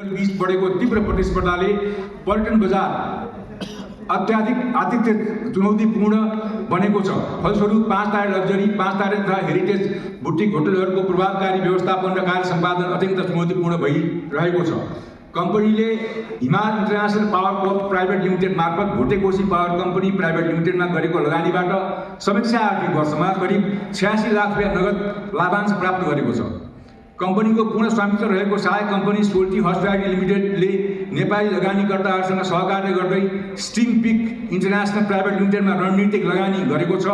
बीच बढेको तीव्र प्रतिस्पर्धाले पर्यटन बजार अत्याधिक आतिथ्य चुनौतीपूर्ण बनेको छ। फलस्वरूप 5 तारे लग्जरी, 5 तारे तथा हेरिटेज बुटिक होटलहरूको प्रभावकारी व्यवस्थापन र कार्य सम्पादन अत्यन्त चुनौतीपूर्ण भइरहेको छ। कम्पनीले हिमाल international power Corp private limited मार्फत भोटे कोशी पावर कम्पनी प्राइभेट लिमिटेडमा गरेको लगानीबाट समीक्षा आर्थिक वर्षमा करिब 86 लाख रुपियाँ नगद लाभांश प्राप्त गरेको छ। कम्पनीको पूर्ण स्वामित्व रहेको सहायक कम्पनी सोल्टी हस्पिटालिटी लिमिटेडले नेपाली लगानीकर्ताहरूसँग सहकार्य गर्दै स्टिङ पिक इन्टरनेसनल प्राइभेट लिमिटेडमा रणनीतिक लगानी गरेको छ।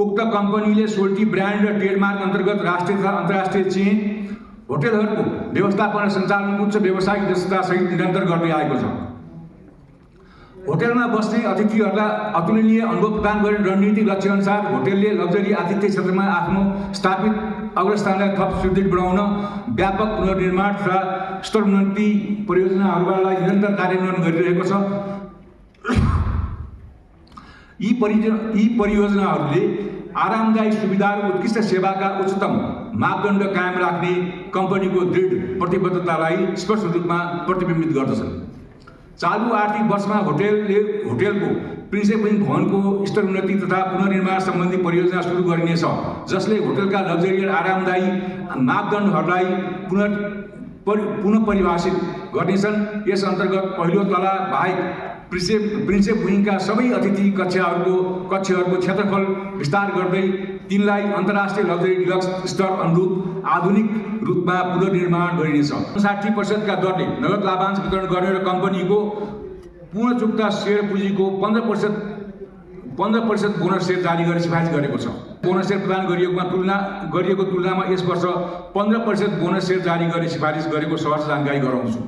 उक्त कम्पनीले सोल्टी ब्रान्ड र ट्रेडमार्क अन्तर्गत राष्ट्रिय तथा अन्तर्राष्ट्रिय चेन होटलहरूको व्यवस्थापन र सञ्चालन उच्च व्यावसायिक दक्षतासहित निरन्तर गर्दै आएको छ। होटलमा बस्ने अतिथिहरूलाई अतुलनीय अनुभव प्रदान गर्ने रणनीतिक लक्ष्यअनुसार होटलले लग्जरी आतिथ्य क्षेत्रमा आफ्नो स्थापित अग्रस्थानलाई थप सुदृढ बनाउन व्यापक पुनर्निर्माण तथा स्तरोन्नति परियोजनाहरूलाई निरन्तर कार्यान्वयन गरिरहेको छ। यी परियोजनाहरूले आरामदायी सुविधा र उत्कृष्ट सेवाका उच्चतम मापदण्ड कायम राख्ने कम्पनीको दृढ प्रतिबद्धतालाई स्पष्ट रूपमा प्रतिबिम्बित गर्दछन्। चालु आर्थिक वर्षमा होटलको प्रिन्सेप विङ भवनको स्तरोन्नति तथा पुनर्निर्माण सम्बन्धी परियोजना सुरु गरिनेछ, जसले होटलका लग्जरी र आरामदायी मापदण्डहरूलाई पुनः परिभाषित गर्नेछन्। यस अन्तर्गत पहिलो तला बाहेक प्रिन्सेप विङका सबै अतिथि कक्षहरूको क्षेत्रफल विस्तार गर्दै तिनलाई अन्तर्राष्ट्रिय लग्जरी डिलक्स स्तर अनुरूप आधुनिक रूपमा पुनर्निर्माण गरिनेछ। 60% का दरले नगद लाभांश वितरण गर्ने र कम्पनीको पूर्ण चुक्ता सेयर पुँजीको 15% बोनस सेयर जारी गर्ने सिफारिस गरेको छ। बोनस सेयर प्रदान गरिएको तुलनामा यस वर्ष 15% बोनस सेयर जारी गर्ने सिफारिस गरेको सहज जानकारी गराउँछु।